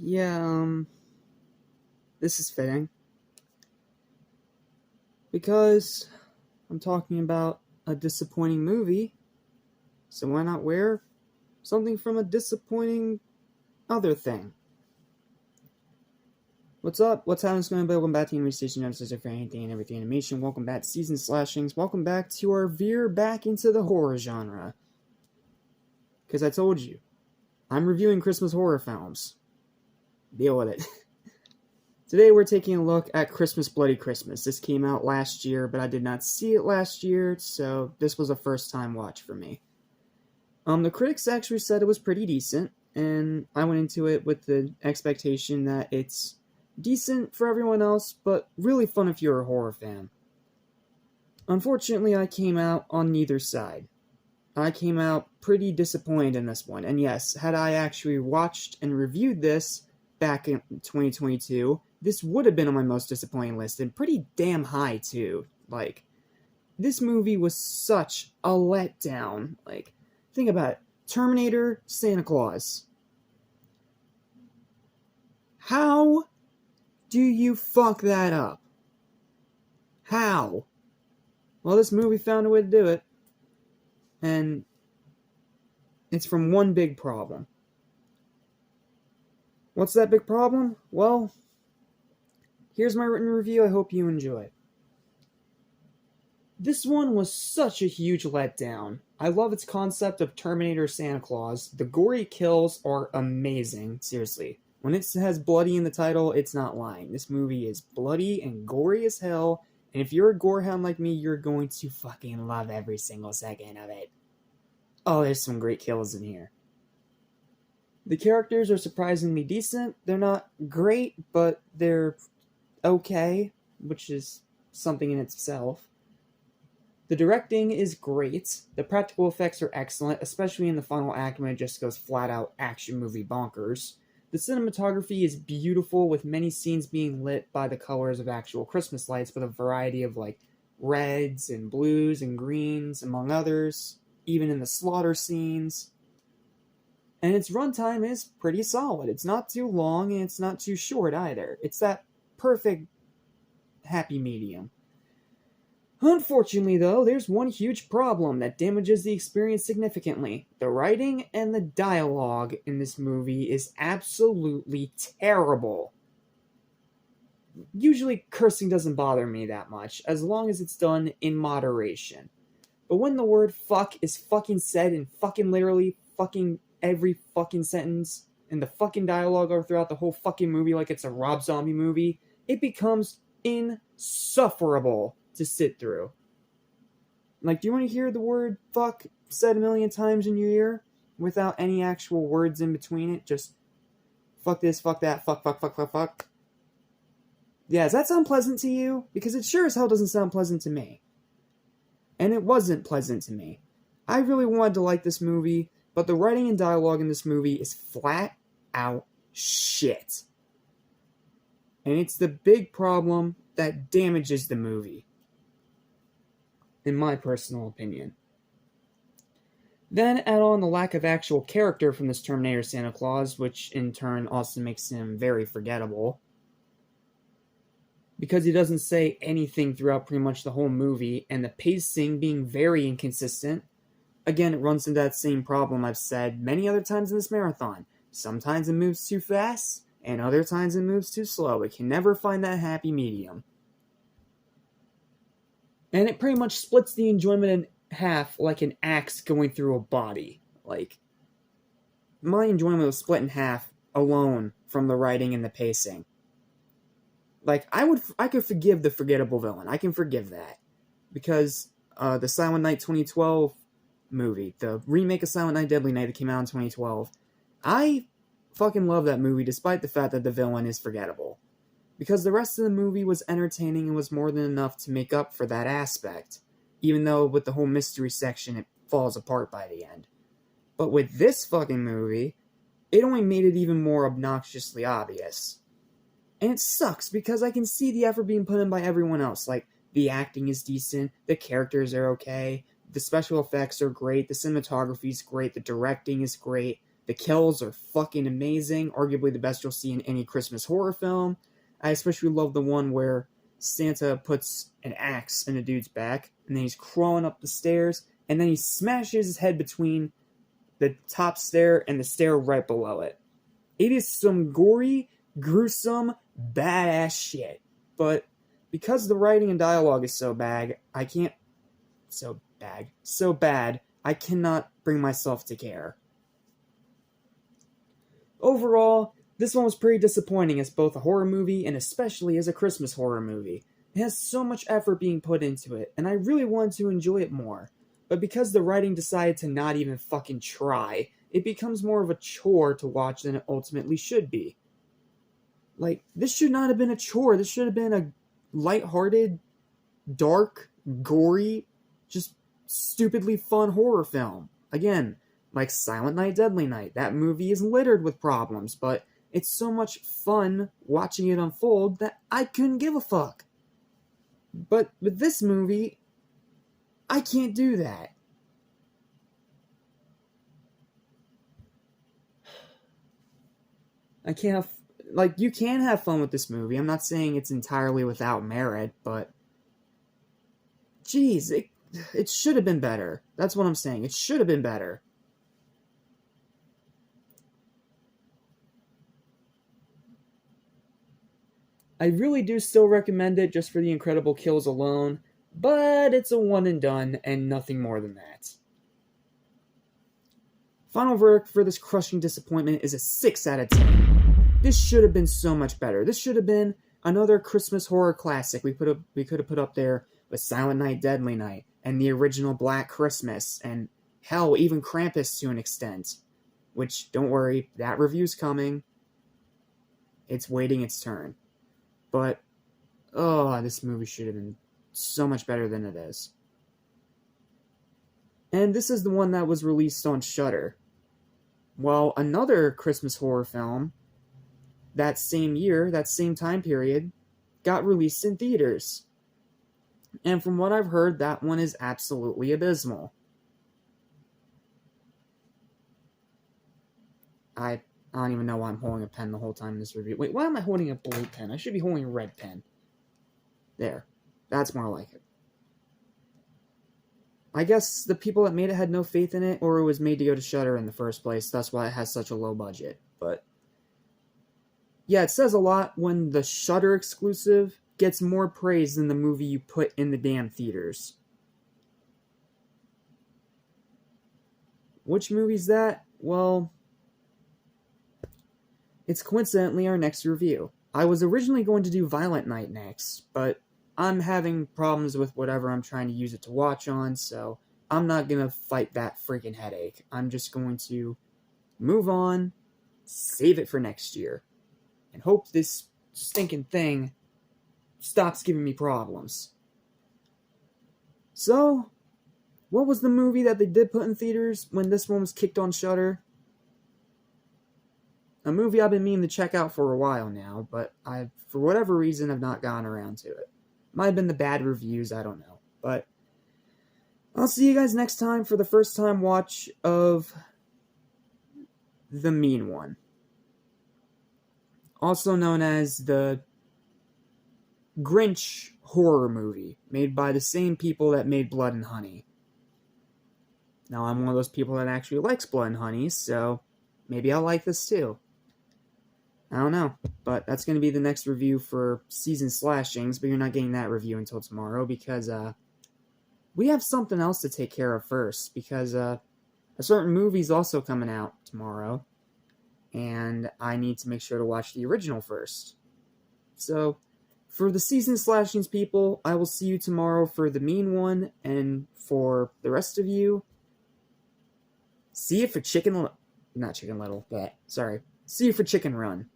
Yeah, this is fitting. Because I'm talking about a disappointing movie, so why not wear something from a disappointing other thing? What's up? What's happening? Going to be welcome back to Anime Station episodes for anything and everything animation. Welcome back to Season Slashings. Welcome back to our veer back into the horror genre. Because I told you, I'm reviewing Christmas horror films. Deal with it. Today we're taking a look at Christmas Bloody Christmas. This came out last year, but I did not see it last year, so this was a first time watch for me. The critics actually said it was pretty decent, and I went into it with the expectation that it's decent for everyone else, but really fun if you're a horror fan. Unfortunately, I came out on neither side. I came out pretty disappointed in this one, and yes, had I actually watched and reviewed this back in 2022, this would have been on my most disappointing list, and pretty damn high too. This movie was such a letdown. Think about it. Terminator, Santa Claus. How do you fuck that up? How? Well, this movie found a way to do it. And it's from one big problem. What's that big problem? Well, here's my written review. I hope you enjoy. This one was such a huge letdown. I love its concept of Terminator Santa Claus. The gory kills are amazing, seriously. When it has bloody in the title, it's not lying. This movie is bloody and gory as hell, and if you're a gorehound like me, you're going to fucking love every single second of it. Oh, there's some great kills in here. The characters are surprisingly decent. They're not great, but they're okay, which is something in itself. The directing is great. The practical effects are excellent, especially in the final act when it just goes flat out action movie bonkers. The cinematography is beautiful, with many scenes being lit by the colors of actual Christmas lights, with a variety of reds and blues and greens, among others, even in the slaughter scenes. And its runtime is pretty solid. It's not too long and it's not too short either. It's that perfect happy medium. Unfortunately, though, there's one huge problem that damages the experience significantly. The writing and the dialogue in this movie is absolutely terrible. Usually, cursing doesn't bother me that much, as long as it's done in moderation. But when the word fuck is fucking said in fucking literally fucking every fucking sentence, and the fucking dialogue or throughout the whole fucking movie like it's a Rob Zombie movie, it becomes insufferable to sit through. Do you want to hear the word fuck said a million times in your ear without any actual words in between it? Just fuck this, fuck that, fuck, fuck, fuck, fuck, fuck. Yeah, does that sound pleasant to you? Because it sure as hell doesn't sound pleasant to me. And it wasn't pleasant to me. I really wanted to like this movie, but the writing and dialogue in this movie is flat out shit. And it's the big problem that damages the movie, in my personal opinion. Then add on the lack of actual character from this Terminator Santa Claus, which in turn also makes him very forgettable, because he doesn't say anything throughout pretty much the whole movie, and the pacing being very inconsistent. Again, it runs into that same problem I've said many other times in this marathon. Sometimes it moves too fast, and other times it moves too slow. It can never find that happy medium. And it pretty much splits the enjoyment in half like an axe going through a body. My enjoyment was split in half alone from the writing and the pacing. I could forgive the forgettable villain. I can forgive that. Because the Silent Night 2012 movie, the remake of Silent Night Deadly Night that came out in 2012, I fucking love that movie despite the fact that the villain is forgettable. Because the rest of the movie was entertaining and was more than enough to make up for that aspect, even though with the whole mystery section it falls apart by the end. But with this fucking movie, it only made it even more obnoxiously obvious. And it sucks because I can see the effort being put in by everyone else. The acting is decent, the characters are okay, the special effects are great, the cinematography is great, the directing is great, The kills are fucking amazing, arguably the best you'll see in any Christmas horror film. I especially love the one where Santa puts an axe in a dude's back, and then he's crawling up the stairs, and then he smashes his head between the top stair and the stair right below it. It is some gory, gruesome, badass shit. But because the writing and dialogue is so bad, I cannot bring myself to care. Overall, this one was pretty disappointing as both a horror movie and especially as a Christmas horror movie. It has so much effort being put into it, and I really wanted to enjoy it more. But because the writing decided to not even fucking try, it becomes more of a chore to watch than it ultimately should be. Like, this should not have been a chore. This should have been a lighthearted, dark, gory, just stupidly fun horror film. Again, like Silent Night, Deadly Night. That movie is littered with problems, but it's so much fun watching it unfold that I couldn't give a fuck. But with this movie, I can't do that. I can't have, like, you can have fun with this movie. I'm not saying it's entirely without merit, but geez, it should have been better. That's what I'm saying. It should have been better. I really do still recommend it just for the incredible kills alone, but it's a one and done and nothing more than that. Final verdict for this crushing disappointment is a 6 out of 10. This should have been so much better. This should have been another Christmas horror classic we could have put up there with Silent Night, Deadly Night, and the original Black Christmas, and hell, even Krampus to an extent. Which, don't worry, that review's coming. It's waiting its turn. But, oh, this movie should have been so much better than it is. And this is the one that was released on Shudder. Well, another Christmas horror film, that same year, that same time period, got released in theaters. And from what I've heard, that one is absolutely abysmal. I don't even know why I'm holding a pen the whole time in this review. Wait, why am I holding a blue pen? I should be holding a red pen. There. That's more like it. I guess the people that made it had no faith in it, or it was made to go to Shudder in the first place. That's why it has such a low budget. But yeah, it says a lot when the Shudder exclusive gets more praise than the movie you put in the damn theaters. Which movie's that? Well, it's coincidentally our next review. I was originally going to do Violent Night next, but I'm having problems with whatever I'm trying to use it to watch on, so I'm not gonna fight that freaking headache. I'm just going to move on, save it for next year, and hope this stinking thing stops giving me problems. So, what was the movie that they did put in theaters when this one was kicked on Shudder? A movie I've been meaning to check out for a while now, but I, for whatever reason, have not gotten around to it. Might have been the bad reviews, I don't know. But I'll see you guys next time for the first time watch of The Mean One. Also known as the Grinch horror movie, made by the same people that made Blood and Honey. Now, I'm one of those people that actually likes Blood and Honey, so maybe I'll like this too. I don't know, but that's going to be the next review for Season Slashings, but you're not getting that review until tomorrow, because we have something else to take care of first, because a certain movie's also coming out tomorrow, and I need to make sure to watch the original first. So, for the Season Slashings people, I will see you tomorrow for The Mean One, and for the rest of you, see you for not Chicken Little, but, sorry, see you for Chicken Run.